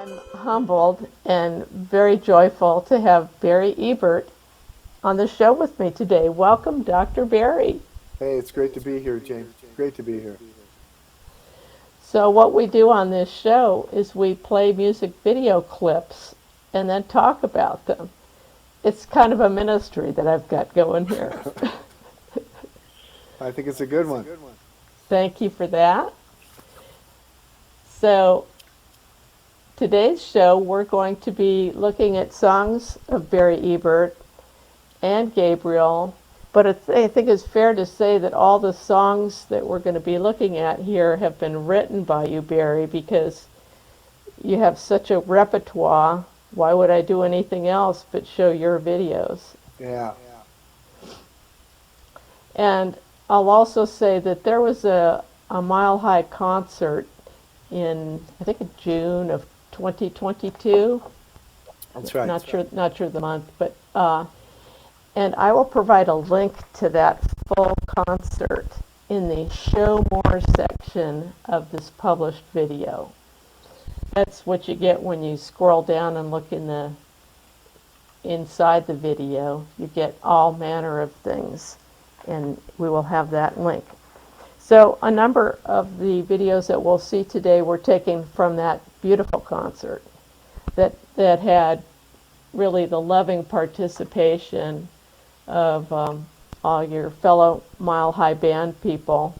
I'm humbled and very joyful to have Barry Ebert on the show with me today. Welcome, Dr. Barry. Hey, it's great to be here, James. Great to be here. So what we do on this show is we play music video clips and then talk about them. It's kind of a ministry that I've got going here. I think it's a good one. Thank you for that. So today's show, we're going to be looking at songs of Barry Ebert and Gabriel, but I think it's fair to say that all the songs that we're going to be looking at here have been written by you, Barry, because you have such a repertoire. Why would I do anything else but show your videos? Yeah. And I'll also say that there was a Mile High concert in, I think, in June of 2022. That's right. Not sure the month, but and I will provide a link to that full concert in the Show More section of this published video. That's what you get when you scroll down and look inside the video. You get all manner of things, and we will have that link. So a number of the videos that we'll see today were taken from that beautiful concert that had really the loving participation of all your fellow Mile High Band people.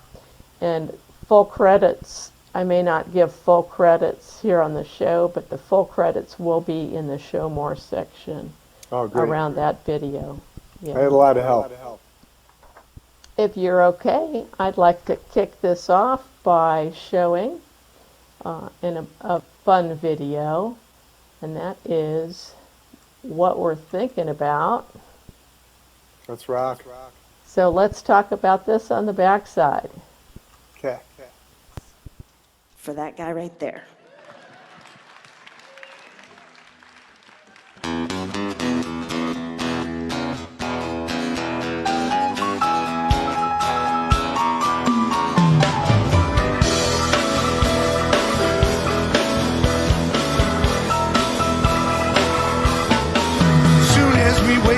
And full credits, I may not give full credits here on the show, but the full credits will be in the Show More section around that video. Yeah. I had a lot of help. If you're okay, I'd like to kick this off by showing in a fun video, and that is What We're Thinking About. Let's rock. So let's talk about this on the backside. Okay. For that guy right there.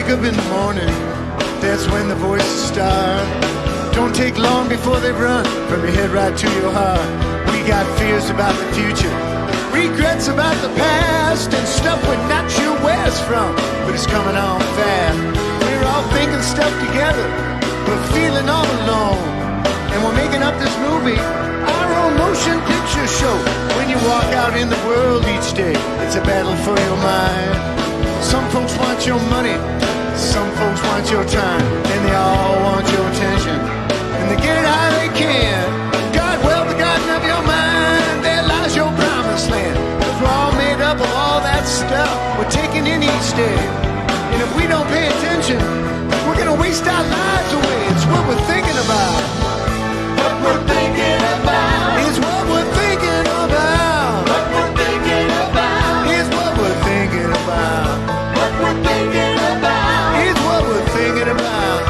Up in the morning, that's when the voices start. Don't take long before they run from your head right to your heart. We got fears about the future, regrets about the past, and stuff we're not sure where it's from, but it's coming on fast. We're all thinking stuff together, but feeling all alone. And we're making up this movie, our own motion picture show. When you walk out in the world each day, it's a battle for your mind. Some folks want your money, some folks want your time, and they all want your attention, and they get it how they can. God, well, the garden of your mind, there lies your promised land. 'Cause we're all made up of all that stuff we're taking in each day. And if we don't pay attention, we're gonna waste our lives away. It's what we're thinking about. What we're thinking about is what we're thinking about. What we're thinking about is what we're thinking about. What we're thinking about is what we're thinking about.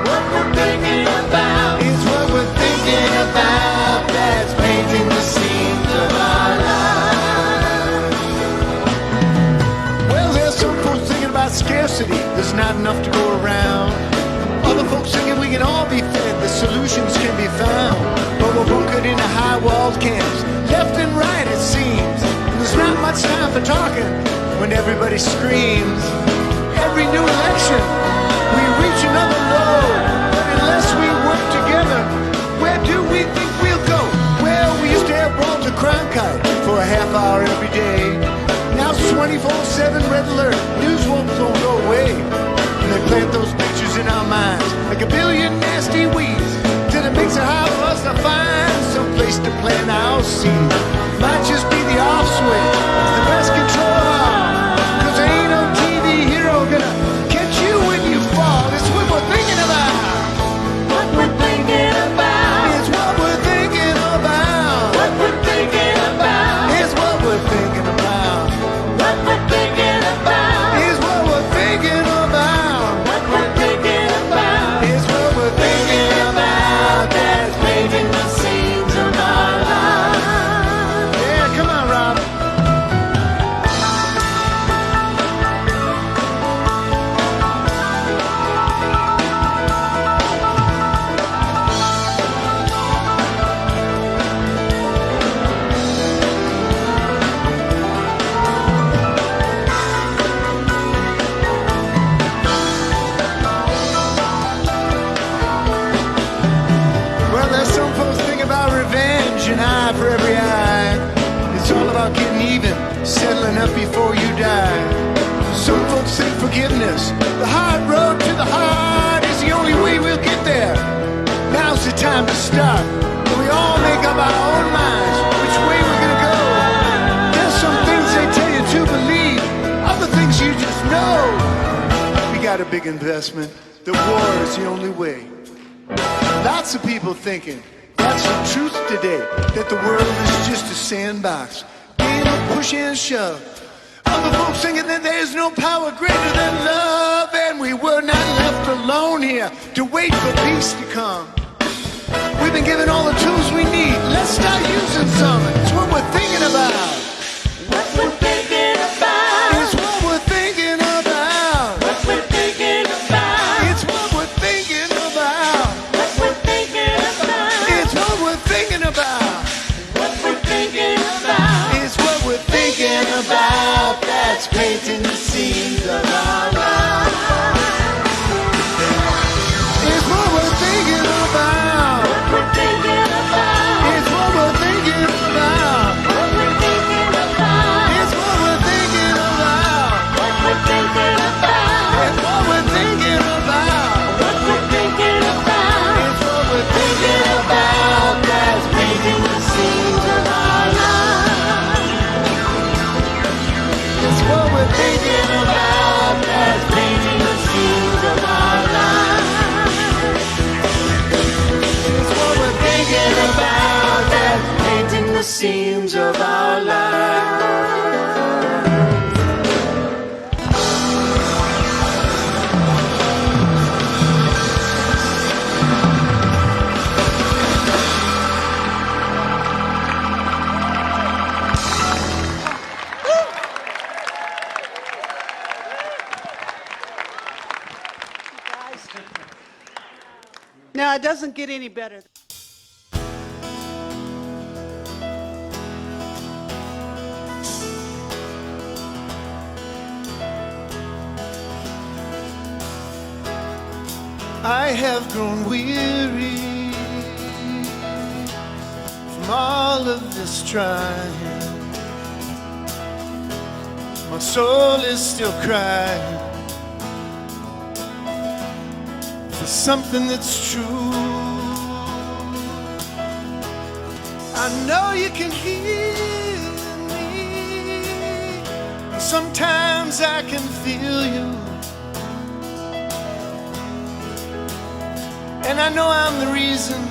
What we're thinking about is what we're thinking about. That's painting the scenes of our lives. Well, there's some folks thinking about scarcity. There's not enough to go around. Other folks thinking we can all be fed. The solutions can be found. But we're bunkered into high-walled camps, left and right it seems. And there's not much time for talking when everybody screams. Every new election, we reach another low. But unless we work together, where do we think we'll go? Well, we used to have Walter Cronkite for a half hour every day. Now it's 24/7 red alert. News won't go away. And they plant those pictures in our minds like a billion nasty weeds, till it makes it hard for us to find some place to plant our seed. Might just be the off switch, it's the best control of all. 'Cause there ain't no TV hero gonna catch you when you fall. It's what we're thinking about. What we're thinking about is what we're thinking about. What we're thinking about is what we're thinking about. What we're thinking about is what we're thinking about. What we're thinking about is what we're thinking about. That's painting the scenes of our lives. Yeah, come on, Rob. about getting even, settling up before you die. Some folks think forgiveness, the hard road to the heart, is the only way we'll get there. Now's the time to start. We all make up our own minds which way we're gonna go. There's some things they tell you to believe, other things you just know. We got a big investment. The war is the only way. Lots of people thinking that's the truth today, that the world is just a sandbox, game of push and shove. Other folks thinking that there's no power greater than love, and we were not left alone here to wait for peace to come. We've been given all the tools we need. Let's start using some. It's what we're thinking about. What we're thinking about. It's what we're thinking about. What we're thinking about. It's what we're thinking about. What we're thinking about. It's what we're thinking about. What we're thinking about. It's what we're thinking about. That's painting the scenes of our lives. It's what we're thinking about. What we're thinking about. It's what we're thinking about. What we're thinking about. It's what we're thinking about. What we're thinking about. It's what we're thinking about. What we're thinking about. It's what we're thinking about. That's painting the scenes of our lives. It's what we're thinking about. That's painting the scenes of our lives. It's what we're thinking about. That's painting the scenes of our lives. Now, it doesn't get any better. I have grown weary from all of this trying. My soul is still crying for something that's true. I know you can hear me, and sometimes I can feel you. And I know I'm the reason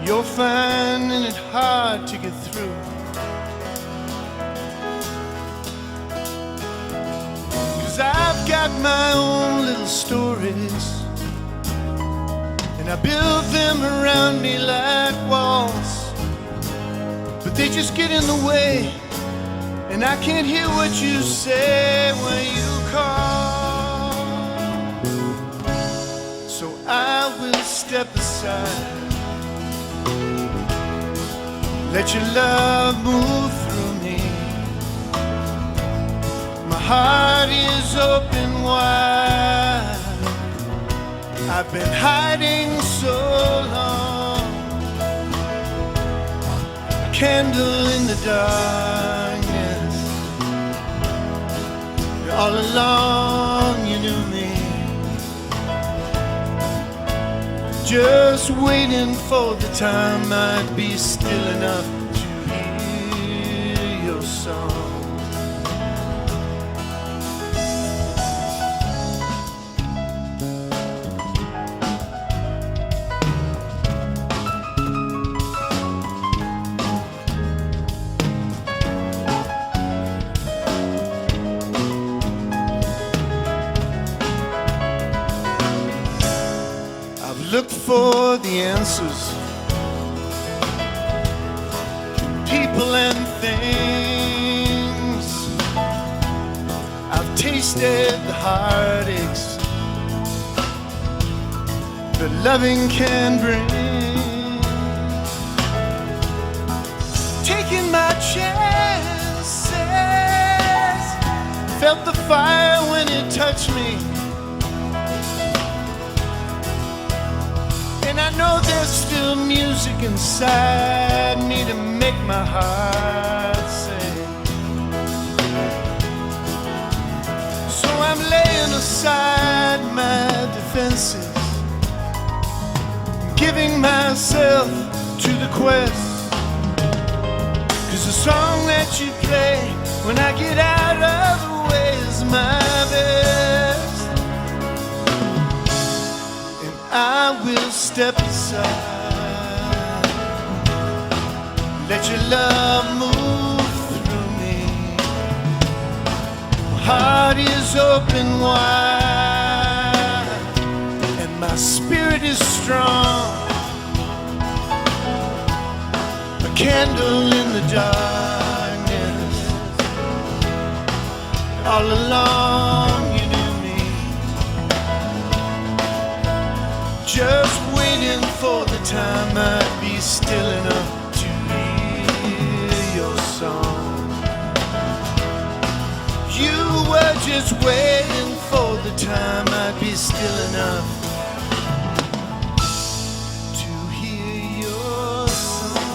you're finding it hard to get through. 'Cause I've got my own little stories, and I build them around me like walls, but they just get in the way, and I can't hear what you say when you call. So I will step aside, let your love move through me. My heart is open wide. I've been hiding so long, a candle in the darkness. All along you knew me, just waiting for the time I'd be still enough to hear your song. Look for the answers, people and things. I've tasted the heartaches that loving can bring. Taking my chances, felt the fire when it touched me. And I know there's still music inside me to make my heart sing. aside my defenses, giving myself to the quest. 'Cause the song that you play when I get out of the way is my best. And I will step aside, let your love move through me. My heart is open wide, and my spirit is strong. A candle in the darkness. All along you knew me, just waiting for the time I'd be still enough to hear your song. You were just waiting for the time I'd be still enough to hear your song.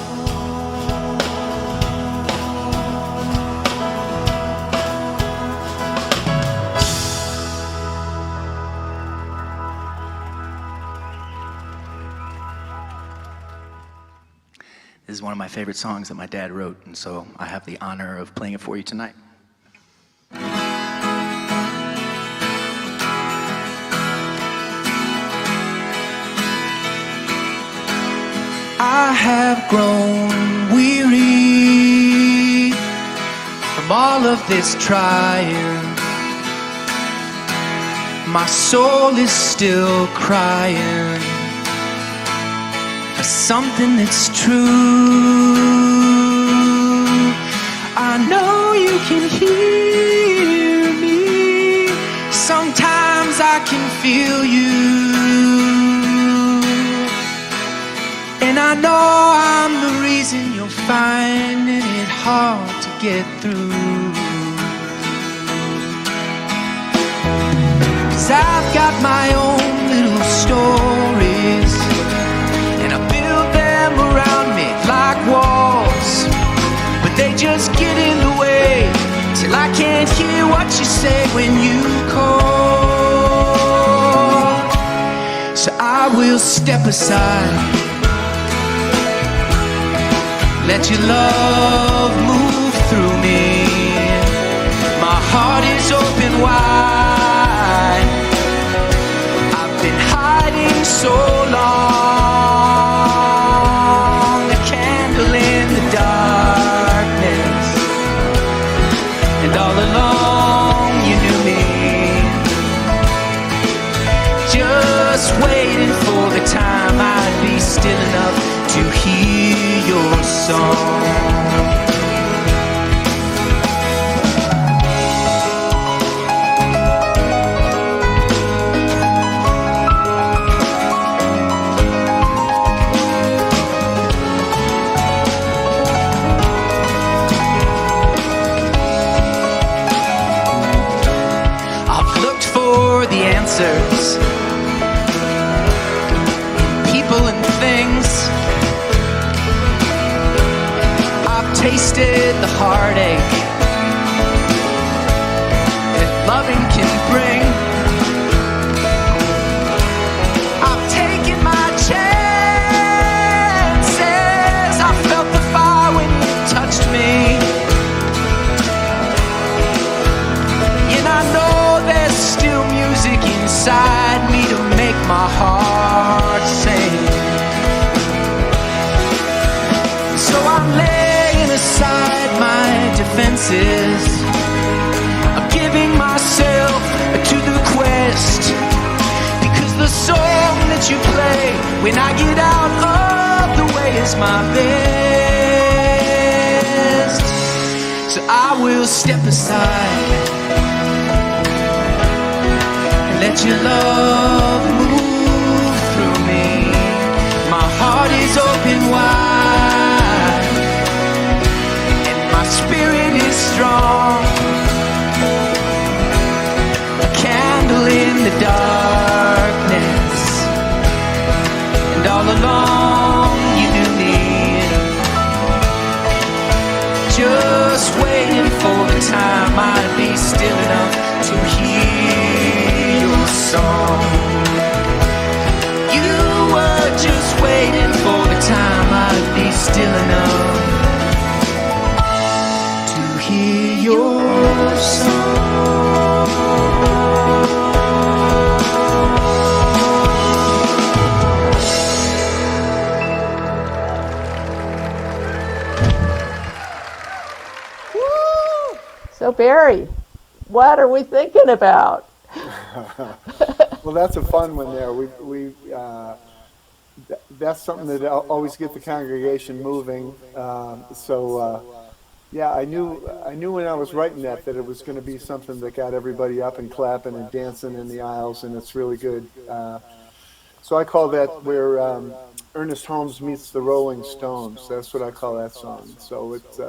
This is one of my favorite songs that my dad wrote, and so I have the honor of playing it for you tonight. I have grown weary from all of this trying. My soul is still crying for something that's true. I know you can hear me. Sometimes I can feel you. And I know I'm the reason you're finding it hard to get through. 'Cause I've got my own little stories, and I build them around me like walls, but they just get in the way till I can't hear what you say when you call. So I will step aside, let your love move through me. My heart is open wide. I've been hiding so long, a candle in the darkness, and all along you knew me, just waiting for the time I'd be still enough to hear your song. I've looked for the answers in people and things. Tasted the heartache that loving can bring. I've taken my chances. I felt the fire when you touched me, and I know there's still music inside me to make my heart sing. So I'm aside my defenses, I'm giving myself to the quest, because the song that you play when I get out of the way is my best. So I will step aside and let your love move through me. My heart is open wide, my spirit is strong, a candle in the darkness, and all along you knew me, just waiting for the time I'd be still enough to hear still enough to hear your song. So Barry, what are we thinking about? Well, that's a fun one there. That's something that always get the congregation moving. Yeah, I knew when I was writing that it was going to be something that got everybody up and clapping and dancing in the aisles, and it's really good. So I call that where Ernest Holmes meets the Rolling Stones. That's what I call that song. So it's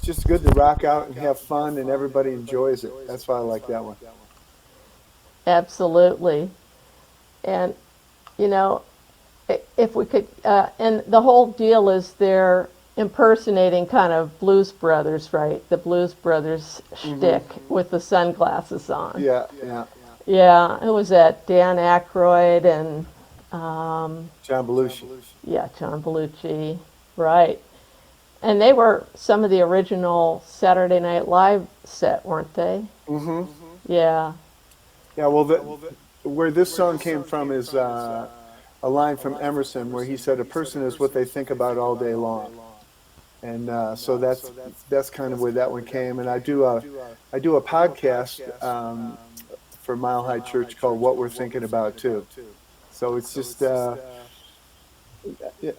just good to rock out and have fun, and everybody enjoys it. That's why I like that one. Absolutely. And, you know, if we could, and the whole deal is they're impersonating kind of Blues Brothers, right? The Blues Brothers shtick with the sunglasses on. Yeah, yeah. Yeah, it was that Dan Aykroyd and John Belushi. yeah, John Belushi, right? And they were some of the original Saturday Night Live set, weren't they? Mm-hmm. Yeah. Yeah, well, where this song came from is a line from Emerson where he said, "A person is what they think about all day long." And so that's kind of where that one came. And I do a podcast for Mile High Church called "What We're Thinking About" too. So it's just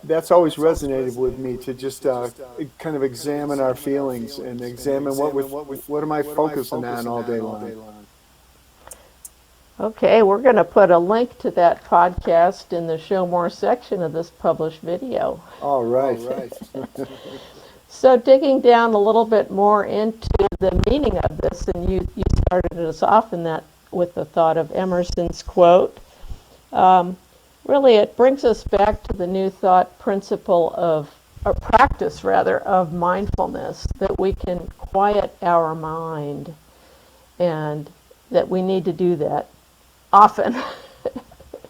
that's always resonated with me, to just kind of examine our feelings and examine what am I focusing on all day long. Okay, we're going to put a link to that podcast in the Show More section of this published video. All right. So digging down a little bit more into the meaning of this, and you started us off in that with the thought of Emerson's quote. Really, it brings us back to the new thought principle of, or practice rather, of mindfulness, that we can quiet our mind, and that we need to do that often.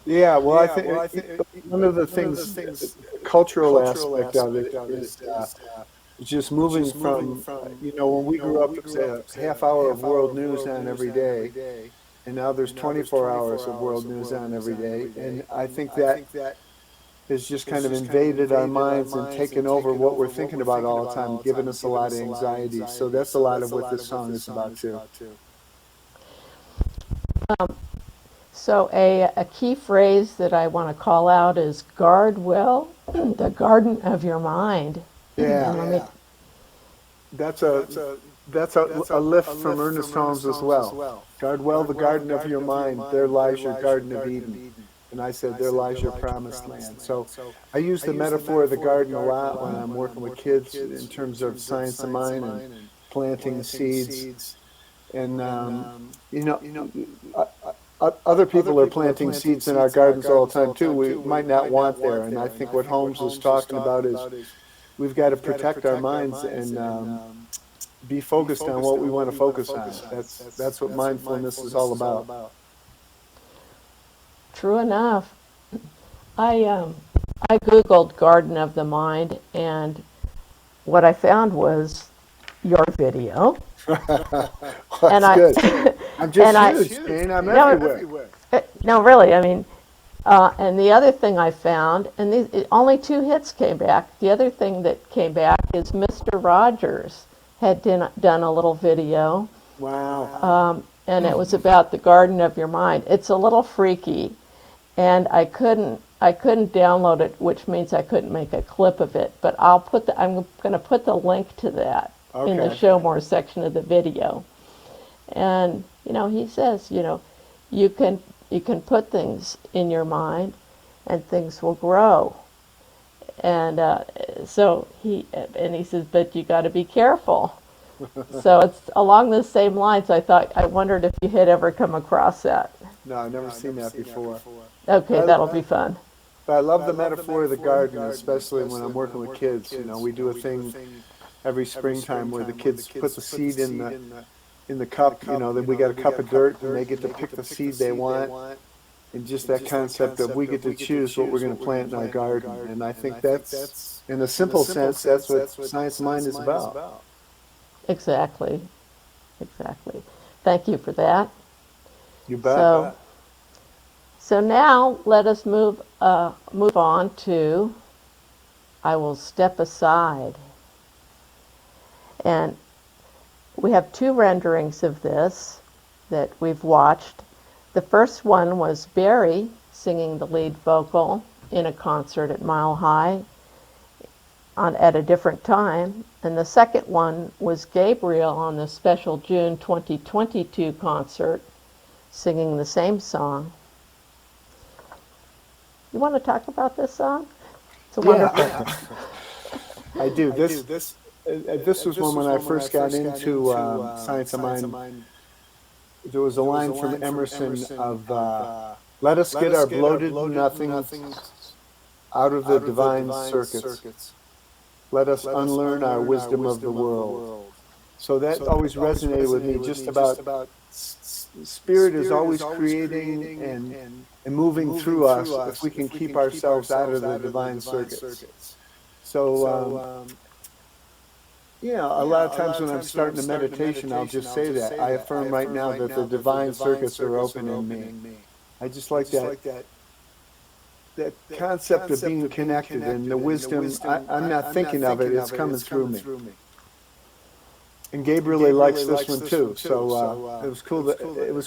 Yeah, well, I think one of the things, cultural aspect of it is just moving from, when we grew up, it was a half hour of world news on every day, and now there's 24 hours of world news on every day, and I think that has just kind of invaded our minds and taken over what we're thinking about all the time, giving us a lot of anxiety. So that's a lot of what this song is about too. So a key phrase that I want to call out is guard well the garden of your mind. Yeah. That's a lift from Ernest Holmes as well. Guard well the garden of your mind, there lies your garden of Eden. And I said, there lies your promised land. So I use the metaphor of the garden a lot when I'm working with kids in terms of science of mind and planting seeds. And, other people are planting seeds in our gardens all the time too. We might not want there. And I think what Holmes is talking about is we've got to protect our minds and be focused on what we want to focus on. That's what mindfulness is all about. True enough. I Googled Garden of the Mind, and what I found was your video. That's good. I'm just huge, Jane. I'm everywhere. No, really, I mean, and the other thing I found, and only 2 hits came back. The other thing that came back is MisterRogers had done a little video. Wow. And it was about the garden of your mind. It's a little freaky, and I couldn't download it, which means I couldn't make a clip of it. But I'm going to put the link to that in the Show More section of the video. And he says, you can put things in your mind, and things will grow. And so he says, but you got to be careful. So it's along the same lines. I wondered if you had ever come across that. No, I've never seen that before. Okay, that'll be fun. But I love the metaphor of the garden, especially when I'm working with kids. We do a thing every springtime where the kids put the seed in the cup. Then we got a cup of dirt, and they get to pick the seed they want. and just that concept of we get to choose what we're going to plant in our garden. And I think that's, in a simple sense, that's what Science Mind is about. Exactly. Exactly. Thank you for that. You bet. So now let us move on to I Will Step Aside. And we have two renderings of this that we've watched. The first one was Barry singing the lead vocal in a concert at Mile High at a different time. And the second one was Gabriel on the special June 2022 concert singing the same song. You want to talk about this song? It's a wonderful song. I do. This was one when I first got into Science of Mind. There was a line from Emerson of, let us get our bloated nothings out of the divine circuits. Let us unlearn our wisdom of the world. So that always resonated with me, just about Spirit is always creating and moving through us if we can keep ourselves out of the divine circuits. So, a lot of times when I'm starting a meditation, I'll just say that. I affirm right now that the divine circuits are open in me. I just like that concept of being connected and the wisdom. I'm not thinking of it, it's coming through me. And Gabriel really likes this one too, so it was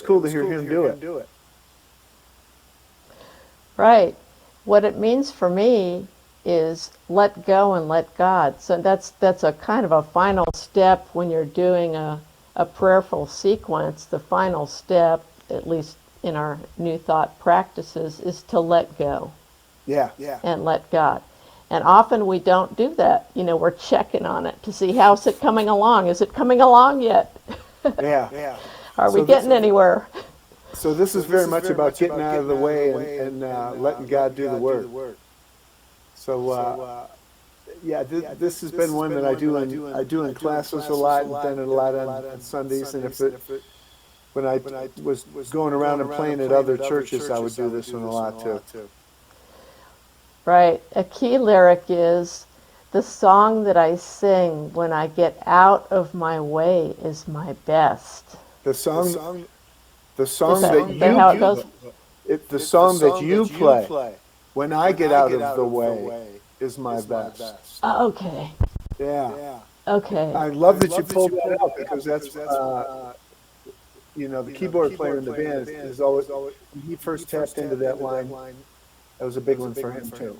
cool to hear him do it. Right. What it means for me is let go and let God. So that's a kind of a final step when you're doing a prayerful sequence. The final step, at least in our New Thought practices, is to let go. Yeah. And let God. And often we don't do that. We're checking on it to see how's it coming along. Is it coming along yet? Yeah. Are we getting anywhere? So this is very much about getting out of the way and letting God do the work. So this has been one that I do in classes a lot, and done it a lot on Sundays. And when I was going around and playing at other churches, I would do this one a lot too. Right. A key lyric is, the song that I sing when I get out of my way is my best. The song that you play when I get out of the way is my best. Okay. Yeah. Okay. I love that you pulled that out, because that's the keyboard player in the band is always, when he first tapped into that line, that was a big one for him too.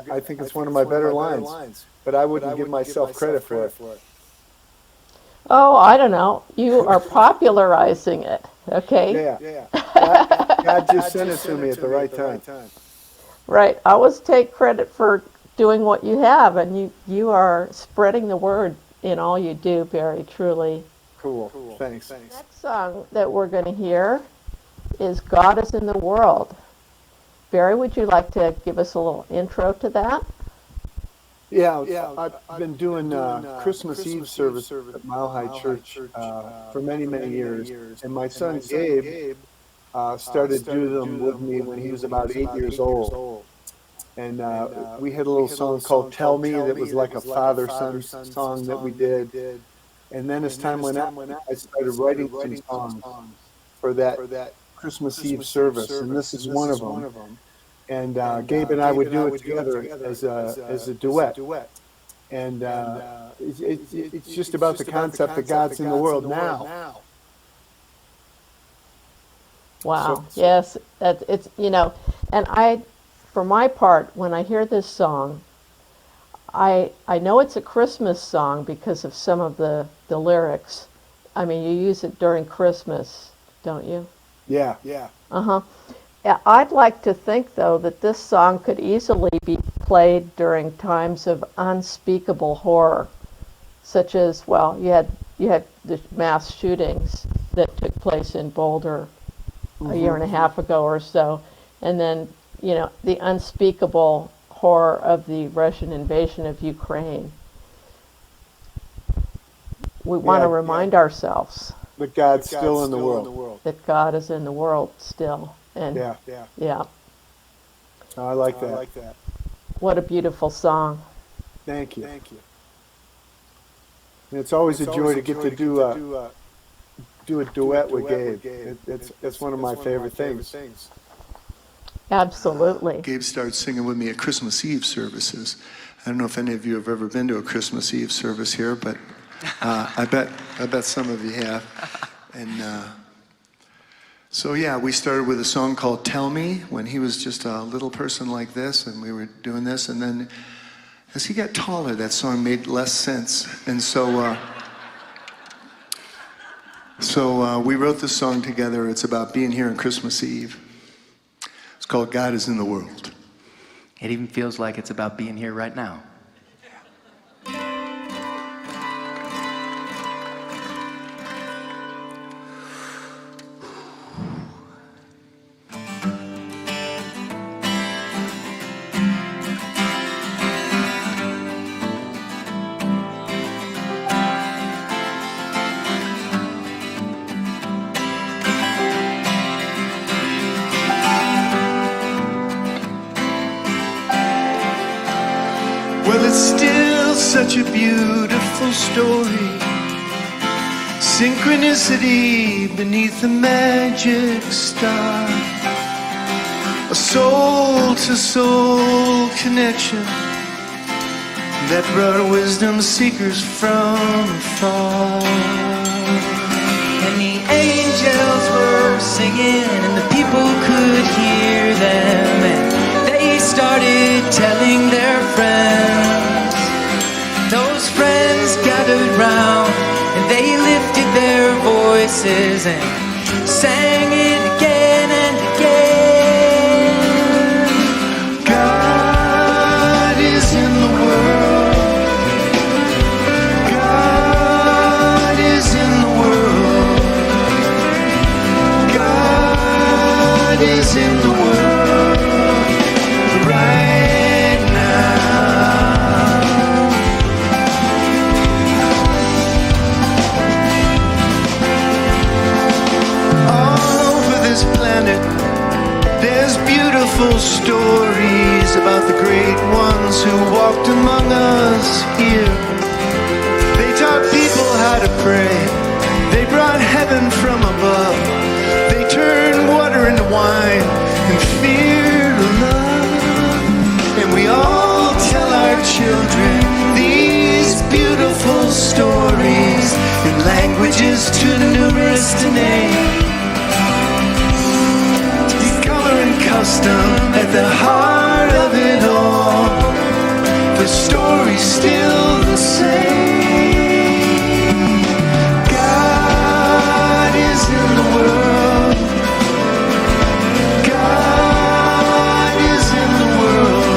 I think it's one of my better lines, but I wouldn't give myself credit for it. Oh, I don't know. You are popularizing it. Okay. Yeah. God just sent it to me at the right time. Right. I always take credit for doing what you have, and you are spreading the word in all you do, very truly. Cool. Thanks. The next song that we're going to hear is God is in the World. Barry, would you like to give us a little intro to that? Yeah, I've been doing Christmas Eve service at Mile High Church for many, many years. And my son Gabe started doing them with me when he was about 8 years old. And we had a little song called Tell Me that was like a father-son song that we did. And then as time went on, I started writing some songs for that Christmas Eve service, and this is one of them. And Gabe and I would do it together as a duet. And it's just about the concept that God's in the world now. Wow. Yes, it's and for my part, when I hear this song, I know it's a Christmas song because of some of the lyrics. I mean, you use it during Christmas, don't you? Yeah. Uh-huh. Yeah, I'd like to think, though, that this song could easily be played during times of unspeakable horror, such as, you had the mass shootings that took place in Boulder a year and a half ago or so, and then, the unspeakable horror of the Russian invasion of Ukraine. We want to remind ourselves that God's still in the world. That God is in the world still. And Yeah. yeah, I like that. what a beautiful song. Thank you. And it's always a joy to get to do a duet with Gabe. It's one of my favorite things. Absolutely. Gabe started singing with me at Christmas Eve services. I don't know if any of you have ever been to a Christmas Eve service here, but I bet some of you have. And so yeah, we started with a song called "Tell Me" when he was just a little person like this, and we were doing this. And then as he got taller, that song made less sense, and so we wrote this song together. It's about being here on Christmas Eve. It's called "God Is in the World." It even feels like it's about being here right now. Well, it's still such a beautiful story. Synchronicity beneath the magic star. A soul-to-soul connection that brought wisdom seekers from afar. And the angels were singing and the people could hear them, and they started telling their friends. Those friends gathered round and they lifted their voices and sang it again and again. God is in the world. God is in the world. God is in the world right now. All over this planet, there's beautiful stories about the great ones who walked among us here. They taught people how to pray. They brought heaven from above. They turned water into wine and fear to love. And we all tell our children these beautiful stories in languages too numerous to name. Color and custom at the heart of it all. The story's still the same. God is in the world. God is in the world.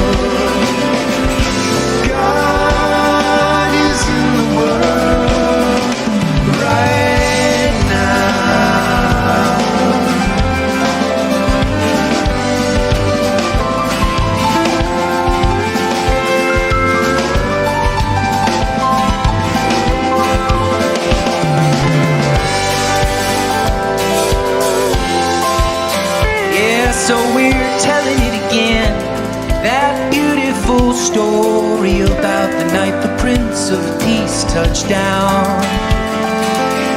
God is in the world right now. Yeah, so we're telling it again. That beautiful story about the night the Prince of Peace touched down,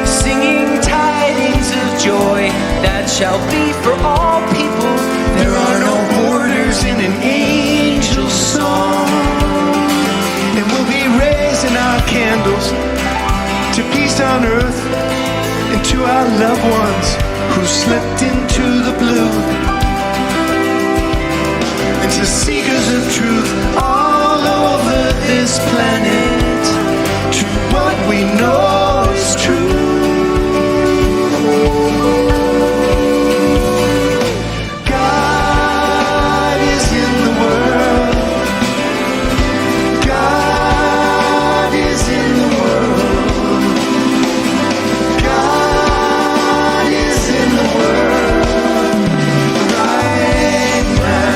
singing tidings of joy that shall be for all people. There are no borders in an angel's song. And we'll be raising our candles to peace on earth and to our loved ones who slipped into the blue. And to seekers of truth all over this planet, to what we know is true. God is in the world. God is in the world. God is in the world right now.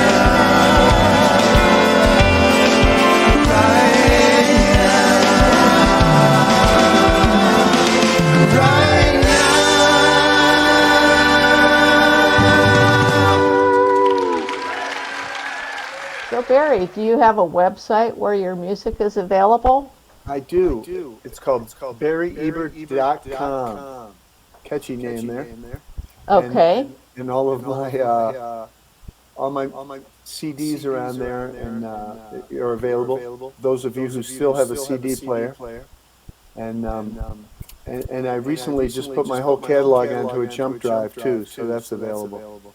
Right Barry, do you have a website where your music is available? I do. It's called BarryEbert.com. Catchy name there. Okay. And all of my all my CDs are on there and are available. Those of you who still have a CD player. And I recently just put my whole catalog onto a jump drive too, so that's available.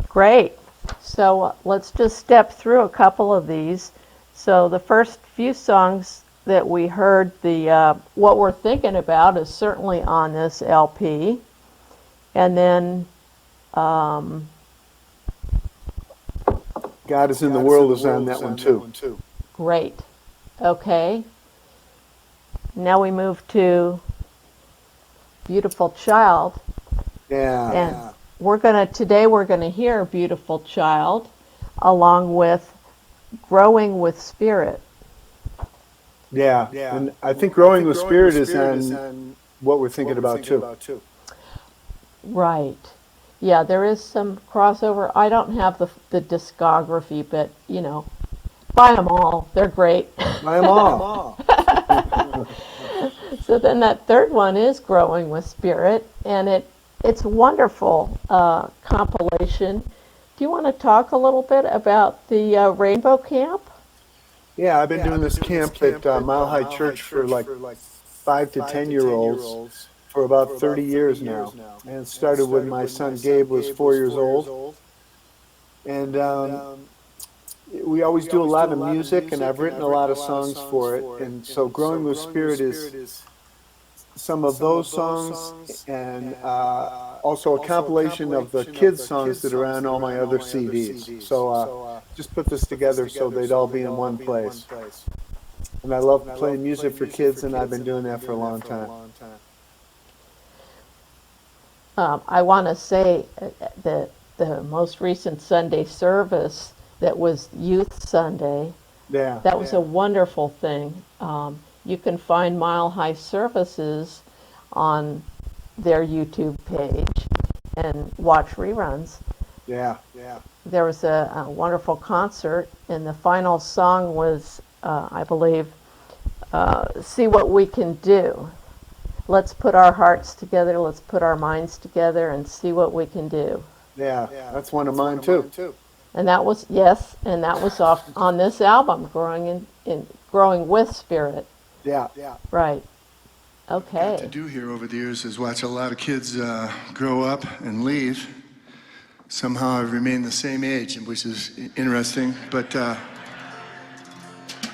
Great. So let's just step through a couple of these. So the first few songs that we heard, the What We're Thinking About is certainly on this LP. And then God is in the World is on that one too. great. Okay. Now we move to Beautiful Child. Yeah. And today we're gonna hear Beautiful Child along with Growing with Spirit. Yeah. And I think Growing with Spirit is on What We're Thinking About too. Right. Yeah, there is some crossover. I don't have the discography, but buy them all. They're great. Buy them all. So then that third one is Growing with Spirit, and it's a wonderful compilation. Do you want to talk a little bit about the Rainbow Camp? Yeah, I've been doing this camp at Mile High Church for like 5 to 10-year-olds for about 30 years now. And it started when my son Gabe was 4 years old. And we always do a lot of music, and I've written a lot of songs for it. And so Growing with Spirit is some of those songs, and also a compilation of the kids' songs that are on all my other CDs. So just put this together so they'd all be in one place. And I love playing music for kids, and I've been doing that for a long time. I want to say that the most recent Sunday service that was Youth Sunday, that was a wonderful thing. You can find Mile High services on their YouTube page and watch reruns. Yeah. There was a wonderful concert, and the final song was, I believe, See What We Can Do. Let's put our hearts together, let's put our minds together and see what we can do. Yeah, that's one of mine too. And that was, and that was off on this album, Growing with Spirit. Yeah. Right. Okay. What to do here over the years is watch a lot of kids grow up and leave. Somehow I've remained the same age, which is interesting, but a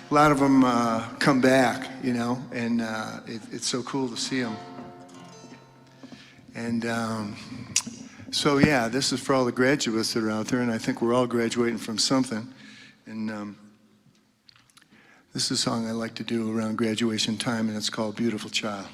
lot of them come back, and it's so cool to see them. And so yeah, this is for all the graduates that are out there, and I think we're all graduating from something. And this is a song I like to do around graduation time, and it's called Beautiful Child.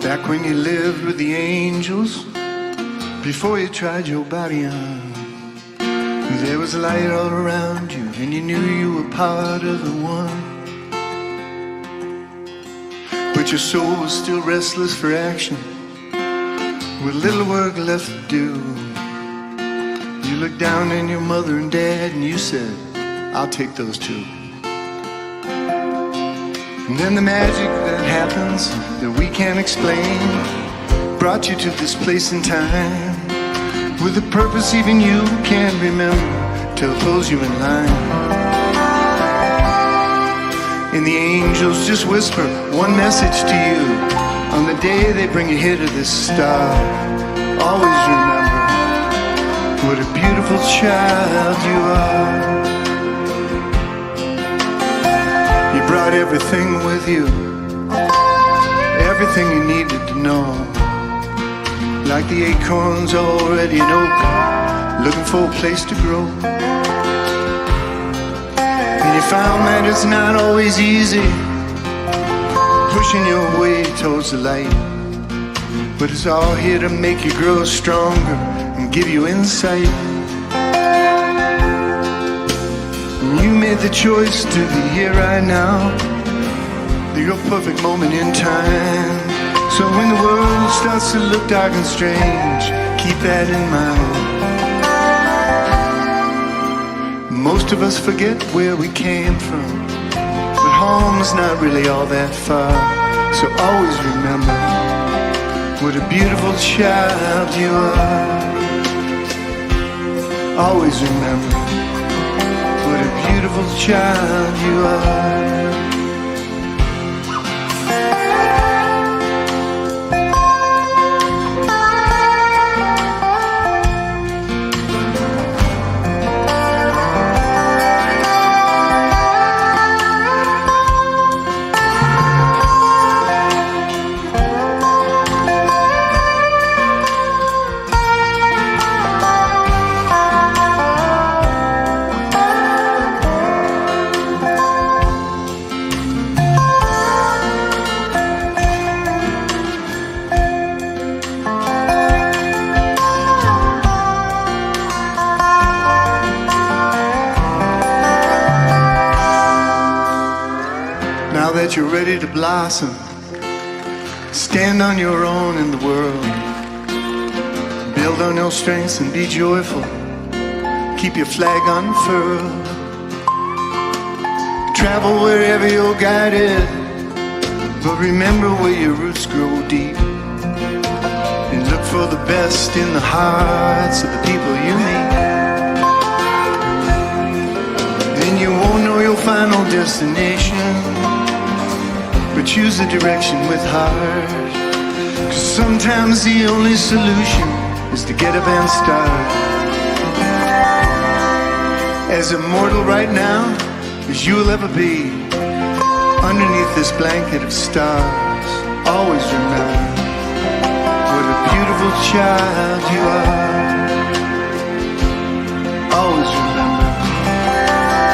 Back when you lived with the angels, before you tried your body on, there was light all around you, and you knew you were part of the one. But your soul was still restless for action, with little work left to do. You looked down at your mother and dad, and you said, I'll take those two. And then the magic that happens that we can't explain brought you to this place in time, with a purpose even you can't remember till it pulls you in line. And the angels just whisper one message to you on the day they bring you here to this star. Always remember what a beautiful child you are. You brought everything with you, everything you needed to know. Like the acorns already in oak, looking for a place to grow. And you found that it's not always easy, pushing your way towards the light. but it's all here to make you grow stronger and give you insight. And you made the choice to be here right now, your perfect moment in time. So when the world starts to look dark and strange, keep that in mind. Most of us forget where we came from, but home's not really all that far. So always remember what a beautiful child you are. Always remember what a beautiful child you are. Now that you're ready to blossom, stand on your own in the world. Build on your strengths and be joyful. Keep your flag unfurled. Travel wherever you're guided, but remember where your roots grow deep. And look for the best in the hearts of the people you meet. Then you won't know your final destination, but choose a direction with heart. 'Cause sometimes the only solution is to get up and start. As immortal right now as you'll ever be, underneath this blanket of stars, always remember what a beautiful child you are. Always remember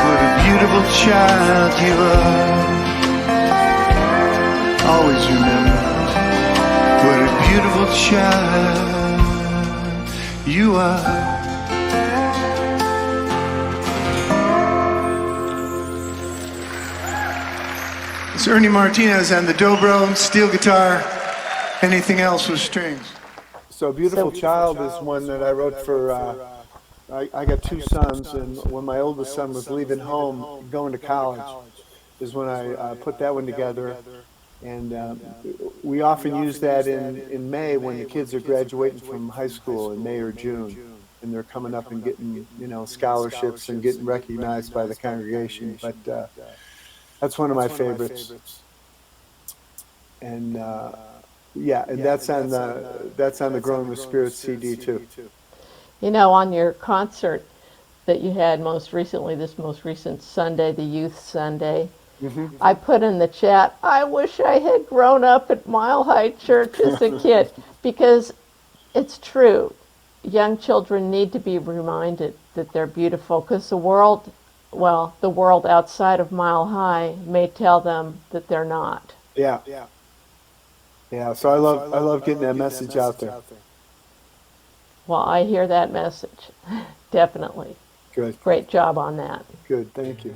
what a beautiful child you are. Always remember what a beautiful child you are. It's Ernie Martinez on the dobro, steel guitar, anything else with strings. So Beautiful Child is one that I wrote for, I got two sons, and when my oldest son was leaving home, going to college, is when I put that one together. And we often use that in May when the kids are graduating from high school in May or June, and they're coming up and getting, scholarships and getting recognized by the congregation. But that's one of my favorites. And and that's on the Growing with Spirit CD too. On your concert that you had this most recent Sunday, the Youth Sunday, I put in the chat, I wish I had grown up at Mile High Church as a kid, because it's true. Young children need to be reminded that they're beautiful, because the world outside of Mile High may tell them that they're not. Yeah. So I love getting that message out there. Well, I hear that message. Definitely. Good. Great job on that. Good. Thank you.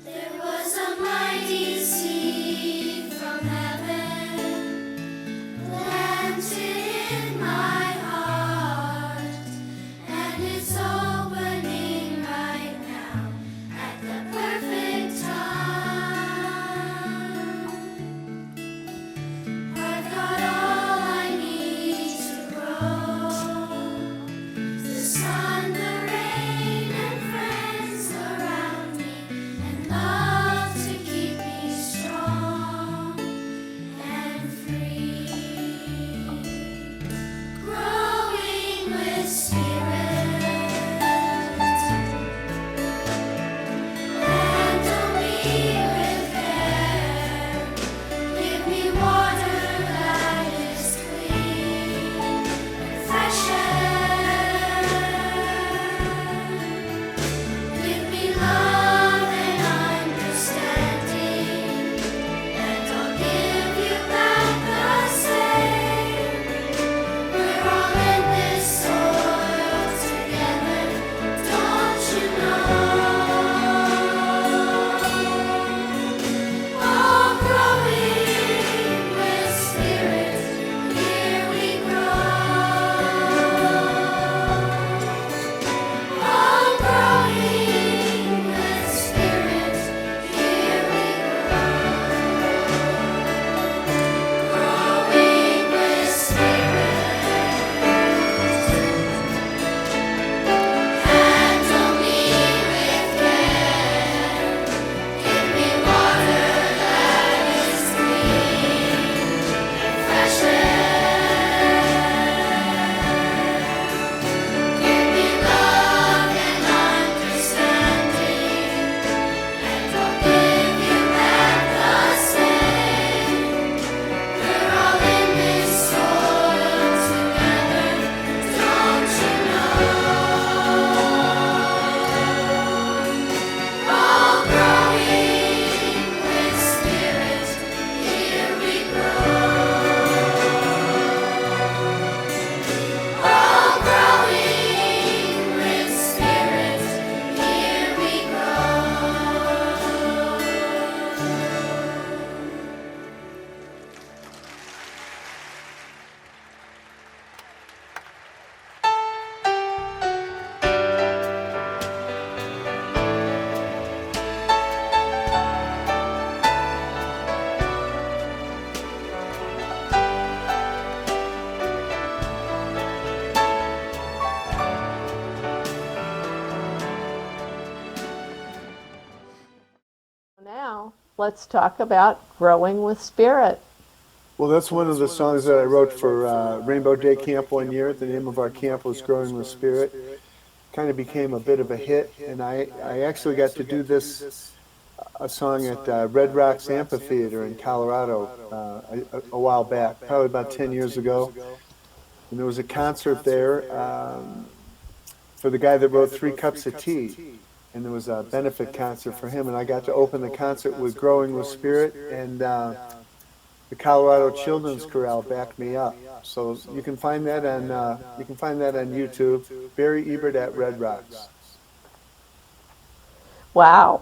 There was a mighty sea from heaven planted in my heart, and it's opening let's talk about Growing with Spirit. Well, that's one of the songs that I wrote for Rainbow Day Camp one year. The name of our camp was Growing with Spirit. Kind of became a bit of a hit, and I actually got to do this a song at Red Rocks Amphitheater in Colorado a while back, probably about 10 years ago. And there was a concert there for the guy that wrote 3 Cups of Tea. And there was a benefit concert for him, and I got to open the concert with Growing with Spirit, and the Colorado Children's Chorale backed me up. So you can find that on YouTube. Barry Ebert at Red Rocks. Wow.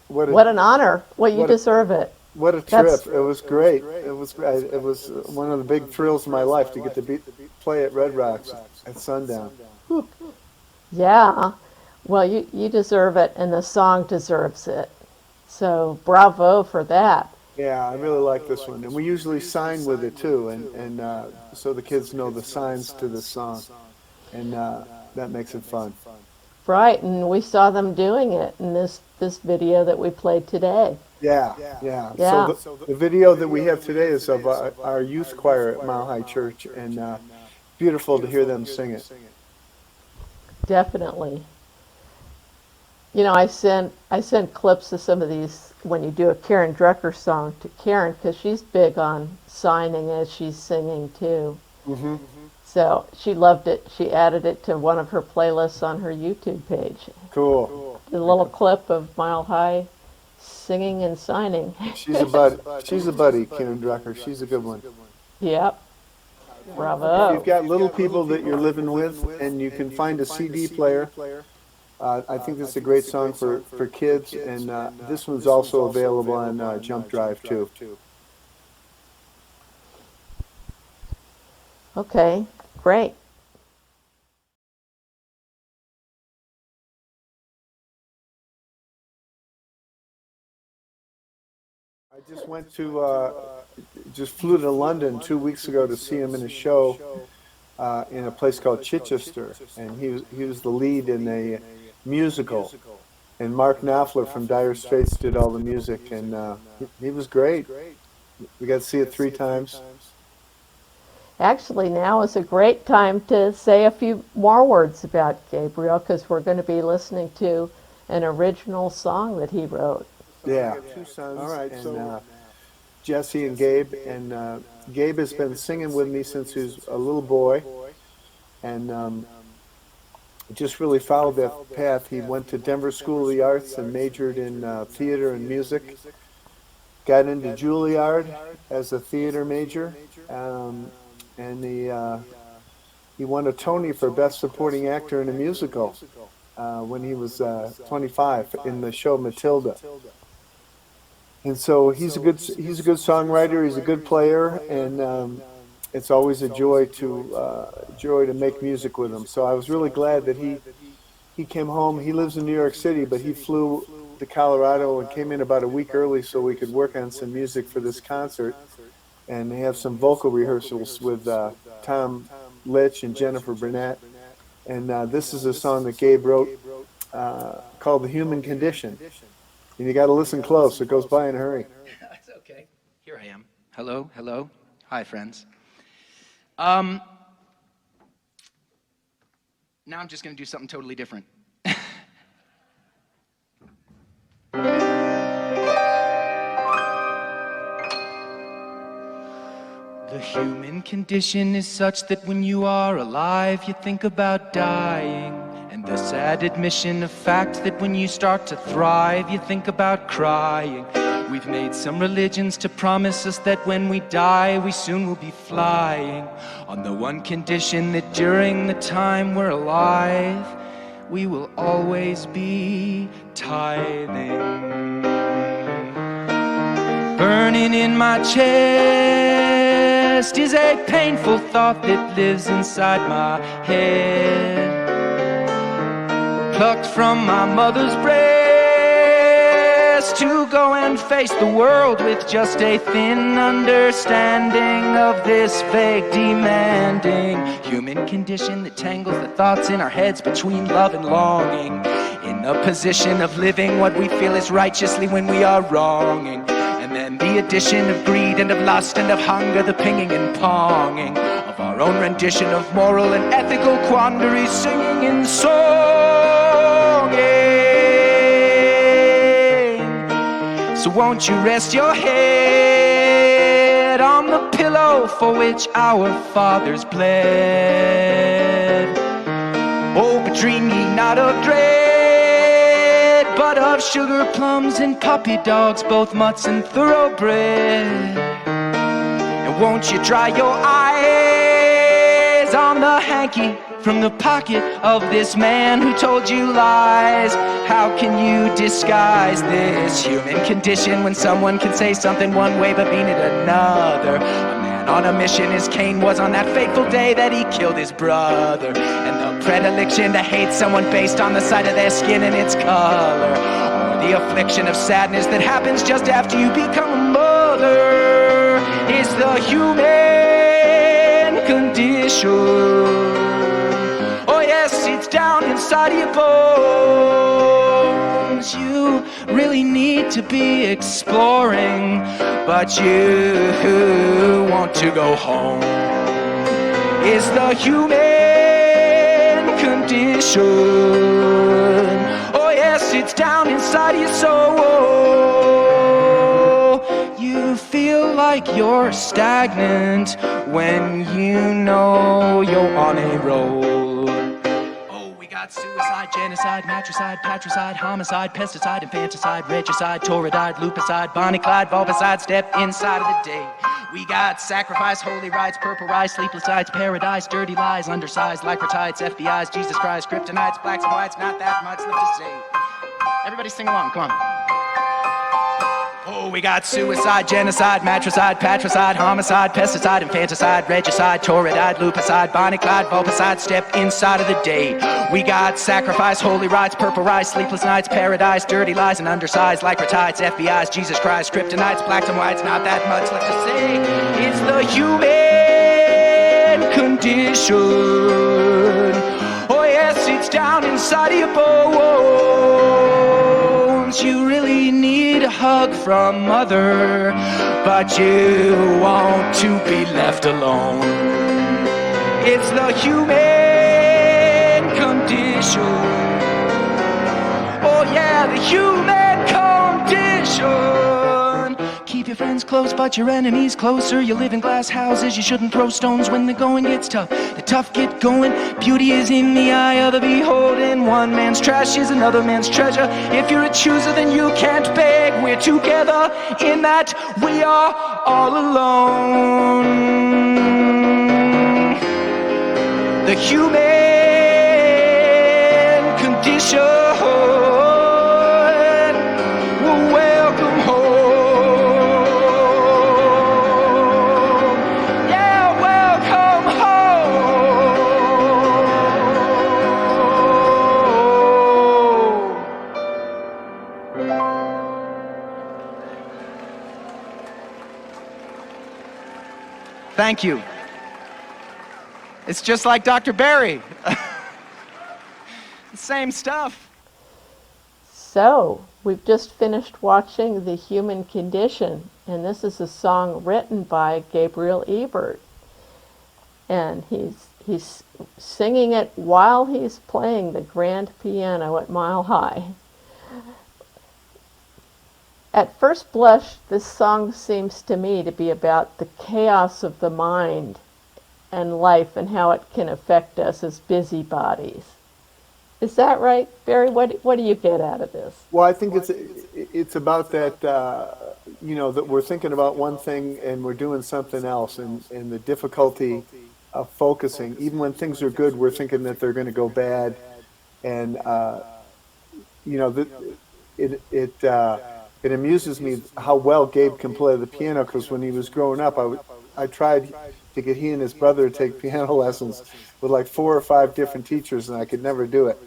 What an honor. Well, you what a- deserve it. What a trip! That's- It was great. It was one of the big thrills of my life to get to play at Red Rocks at sundown. Yeah. Well, you deserve it, and the song deserves it. So bravo for that. Yeah, I really like this one, and we usually sign with it too, and so the kids know the signs to the song, and that makes it fun. Right, and we saw them doing it in this video that we played today. Yeah. Yeah. So the video that we have today is of our youth choir at Mile High Church, and beautiful to hear them sing it. Definitely. You know, I sent clips of some of these when you do a Karen Drucker song to Karen, because she's big on signing as she's singing too. Mm-hmm. So she loved it. She added it to one of her playlists on her YouTube page. Cool. The little clip of Mile High singing and signing. She's a buddy. She's a buddy, Karen Drucker. She's a good one. Yep. Bravo. If you've got little people that you're living with, and you can find a CD player, I think this is a great song for kids, and this one's also available on Jump Drive too. Okay, great. I just flew to London 2 weeks ago to see him in a show in a place called Chichester, and he was the lead in a musical, and Mark Knopfler from Dire Straits did all the music, and he was great. We got to see it 3 times. Actually, now is a great time to say a few more words about Gabriel, because we're going to be listening to an original song that he wrote. Yeah. 2 sons. All right. And Jesse and Gabe, and Gabe has been singing with me since he was a little boy, and just really followed that path. He went to Denver School of the Arts and majored in theater and music. Got into Juilliard as a theater major, and he won a Tony for Best Supporting Actor in a Musical when he was 25 in the show Matilda. And so he's a good songwriter. He's a good player, and it's always a joy to make music with him. So I was really glad that he came home. He lives in New York City, but he flew to Colorado and came in about a week early so we could work on some music for this concert, and have some vocal rehearsals with Tom Litch and Jennifer Burnett. And this is a song that Gabe wrote called "The Human Condition." And you got to listen close. It goes by in a hurry. That's okay. Here I am. Hello, hello. Hi, friends. Now I'm just going to do something totally different. The human condition is such that when you are alive, you think about dying. And the sad admission of fact that when you start to thrive, you think about crying. We've made some religions to promise us that when we die, we soon will be flying. On the one condition that during the time we're alive, we will always be tithing. Burning in my chest is a painful thought that lives inside my head. Plucked from my mother's breast to go and face the world with just a thin understanding of this vague demanding human condition that tangles the thoughts in our heads between love and longing, in a position of living what we feel is righteously when we are wronging. And then the addition of greed and of lust and of hunger, the pinging and ponging of our own rendition of moral and ethical quandaries, singing and songing. So won't you rest your head on the pillow for which our fathers bled? Oh, but dream ye not of dread, but of sugar plums and puppy dogs, both mutts and thoroughbred. And won't you dry your eyes on the hanky from the pocket of this man who told you lies? How can you disguise this human condition when someone can say something one way but mean it another? A man on a mission as Cain was on that fateful day that he killed his brother. And the predilection to hate someone based on the sight of their skin and its color, or the affliction of sadness that happens just after you become a mother, is the human condition. Oh yes, it's down inside of your bones. You really need to be exploring, but you want to go home. Is the human condition. Oh yes, it's down inside of your soul. You feel like you're stagnant when you know you're on a roll. Suicide, genocide, matricide, patricide, homicide, pesticide, infanticide, regicide, torridide, lupicide, Bonnie Clyde, vulvicide, step inside of the day. We got sacrifice, holy rites, purple rice, sleepless nights, paradise, dirty lies, undersized, lycrotides, FBI's, Jesus Christ, kryptonites, blacks and whites, not that much left to say. Everybody sing along, come on. Oh, we got suicide, genocide, matricide, patricide, homicide, pesticide, infanticide, regicide, torridide, lupicide, Bonnie Clyde, vulpicide, step inside of the day. We got sacrifice, holy rites, purple rice, sleepless nights, paradise, dirty lies, and undersized, lycrotides, FBI's, Jesus Christ, kryptonites, blacks and whites, not that much left to say. It's the human condition. Oh yes, it's down inside of your bones. You really need a hug from mother, but you want to be left alone. It's the human condition. Oh yeah, the human condition. Keep your friends close, but your enemies closer. You live in glass houses, you shouldn't throw stones when the going gets tough. The tough get going, beauty is in the eye of the beholden. One man's trash is another man's treasure. If you're a chooser, then you can't beg. We're together in that we are all alone. The human condition. Welcome home. Yeah, welcome home. Thank you. It's just like Dr. Barry. Same stuff. So, we've just finished watching The Human Condition, and this is a song written by Gabriel Ebert. And he's singing it while he's playing the grand piano at Mile High. At first blush, this song seems to me to be about the chaos of the mind and life and how it can affect us as busybodies. Is that right, Barry? What do you get out of this? Well, I think it's about that, that we're thinking about one thing and we're doing something else, and the difficulty of focusing. Even when things are good, we're thinking that they're going to go bad, and it amuses me how well Gabe can play the piano, because when he was growing up, I tried to get he and his brother to take piano lessons with like 4 or 5 different teachers, and I could never do it.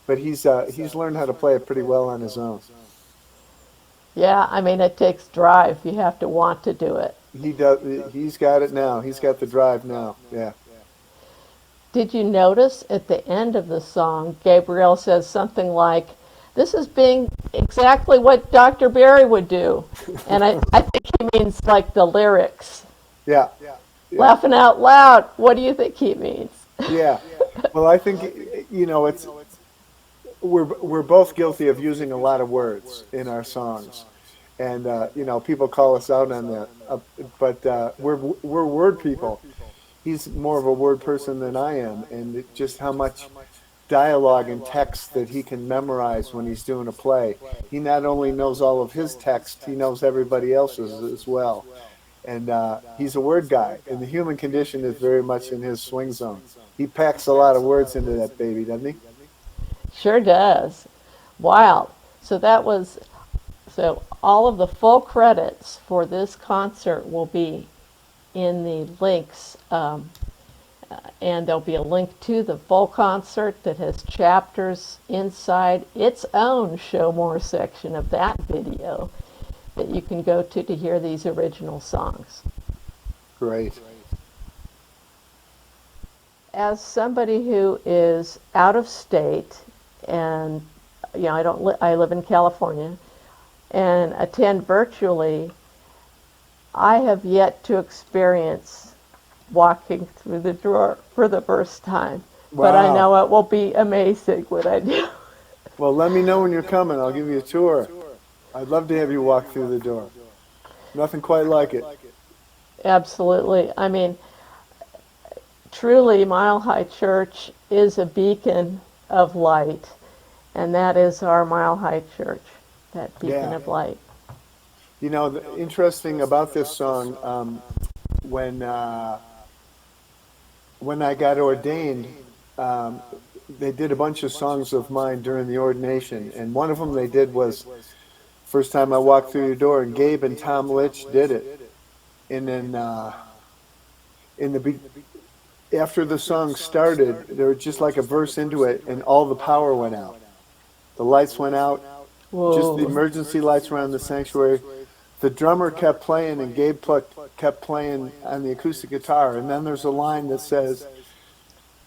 But he's learned how to play it pretty well on his own. Yeah, I mean, it takes drive. You have to want to do it. He does. He's got it now. He's got the drive now. Yeah. Did you notice at the end of the song, Gabriel says something like, "This is being exactly what Dr. Barry would do." And I think he means like the lyrics. Yeah. Laughing out loud. What do you think he means? Yeah. Well, I think, it's we're both guilty of using a lot of words in our songs, and people call us out on that. But we're word people. He's more of a word person than I am, and just how much dialogue and text that he can memorize when he's doing a play. He not only knows all of his text, he knows everybody else's as well. And he's a word guy, and the human condition is very much in his swing zone. He packs a lot of words into that baby, doesn't he? Sure does. Wow. So all of the full credits for this concert will be in the links, and there'll be a link to the full concert that has chapters inside its own Show More section of that video that you can go to hear these original songs. Great. As somebody who is out of state, and I live in California and attend virtually, I have yet to experience walking through the door for the first time. Wow. But I know it will be amazing when I do. Well, let me know when you're coming. I'll give you a tour. I'd love to have you walk through the door. Nothing quite like it. Absolutely. I mean, truly, Mile High Church is a beacon of light, and that is our Mile High Church, that beacon of light. The interesting about this song, when I got ordained, they did a bunch of songs of mine during the ordination, and one of them they did was First Time I Walked Through Your Door, and Gabe and Tom Litch did it. And then after the song started, there was just like a verse into it, and all the power went out. The lights went out. Whoa. Just the emergency lights around the sanctuary. The drummer kept playing, and Gabe kept playing on the acoustic guitar. And then there's a line that says,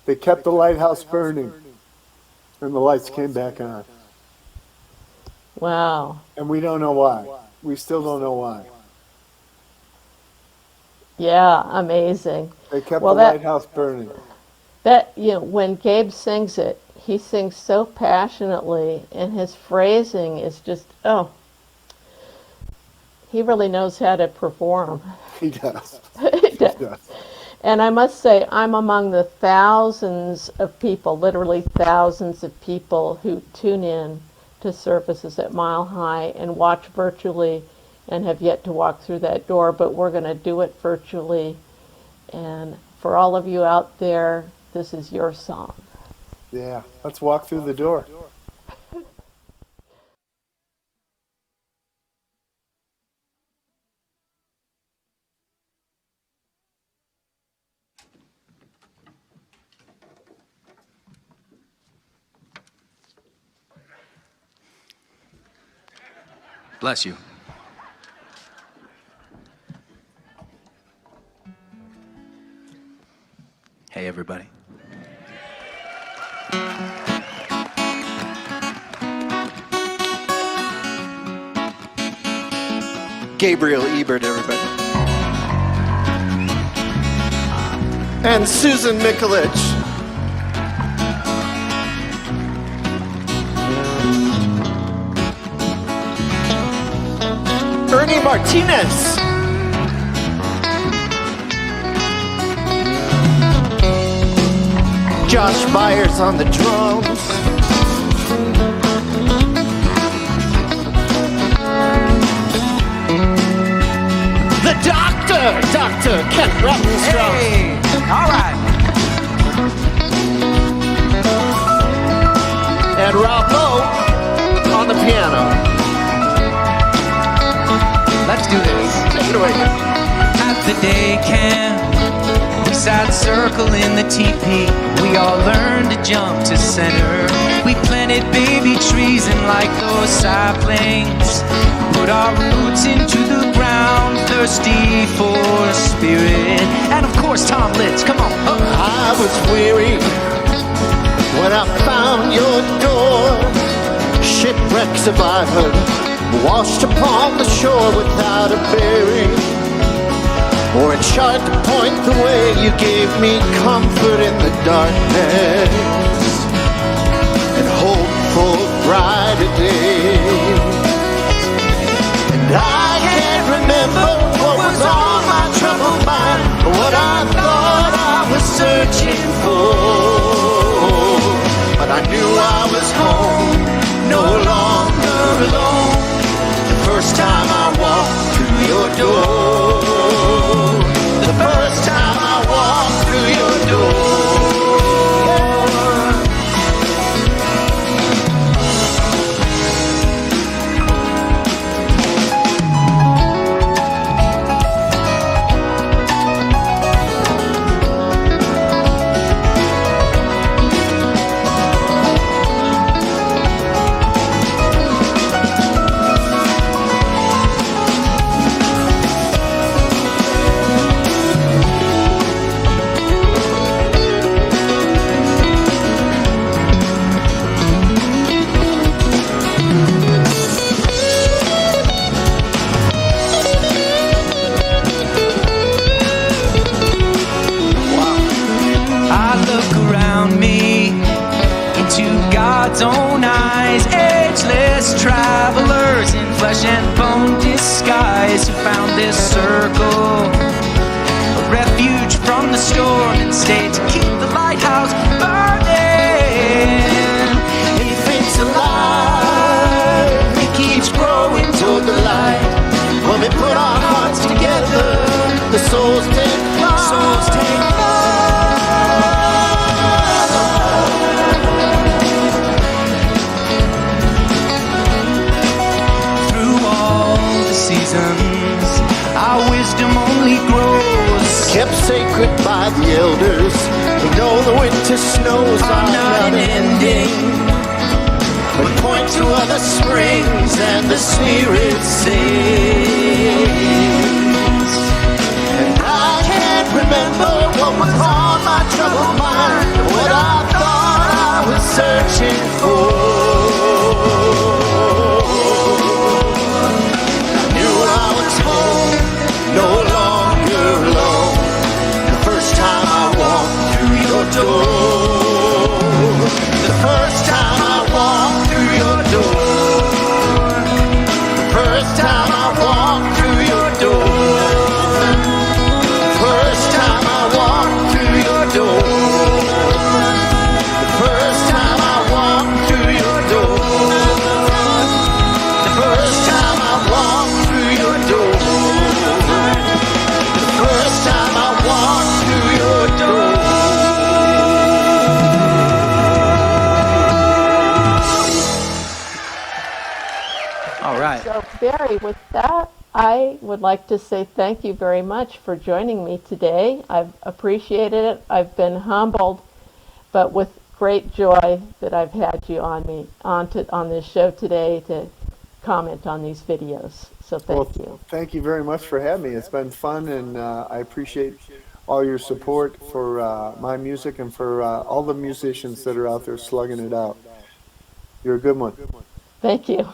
"They kept the lighthouse burning," and the lights came back on. Wow. And we don't know why. We still don't know why. Yeah, amazing. They kept the lighthouse burning. When Gabe sings it, he sings so passionately, and his phrasing is just, he really knows how to perform. He does. He does. And I must say, I'm among the thousands of people, literally thousands of people who tune in to services at Mile High and watch virtually and have yet to walk through that door, but we're going to do it virtually. And for all of you out there, this is your song. Yeah, let's walk through the door. Bless you. Hey, everybody. Gabriel Ebert, everybody. And Susan Mikulich. Ernie Martinez. Josh Byers on the drums. The doctor, Dr. Ken Rattenstrom. Hey, all right. And Rob Lowe on the piano. Let's do this. Take it away. At the day camp, we sat circle in the teepee. We all learned to jump to center. We planted planted baby trees, and like those saplings, put our roots into the ground, thirsty for spirit. And of course, Tom Litz, come on. I was weary when I found your door. Shipwreck survivor, washed upon the shore without a bearing, or a chart to point the way. You gave me comfort in the darkness and hope for brighter days. And I can't remember what was on my troubled mind, or what I thought I was searching for. But I knew I was home, no longer alone, the first time I walked through your door. The first time I walked through your door. God's own eyes, ageless travelers in flesh and bone disguise, who found this circle, a refuge from the storm, and stayed to keep the lighthouse burning. He thinks alive, he keeps growing toward the light. When we put our hearts together, the souls take flight. Souls take flight. Seasons, our wisdom only grows, kept sacred by the elders who know the winter snows are not an ending, but point to other springs and the spirit sings. And I can't remember what was on my troubled mind, what I thought I was searching for. No longer alone, the first time I walked through your door. The first time I walked through your door. The first time I walked through your door. The first time I walked through your door. The first time I walked through your door. The first time I walked through your door. First time I walked through your door. all right. So Barry, with that, I would like to say thank you very much for joining me today. I've appreciated it. I've been humbled, but with great joy that I've had you on this show today to comment on these videos. So thank you. Thank you very much for having me. It's been fun, and I appreciate all your support for my music and for all the musicians that are out there slugging it out. You're a good one. Thank you.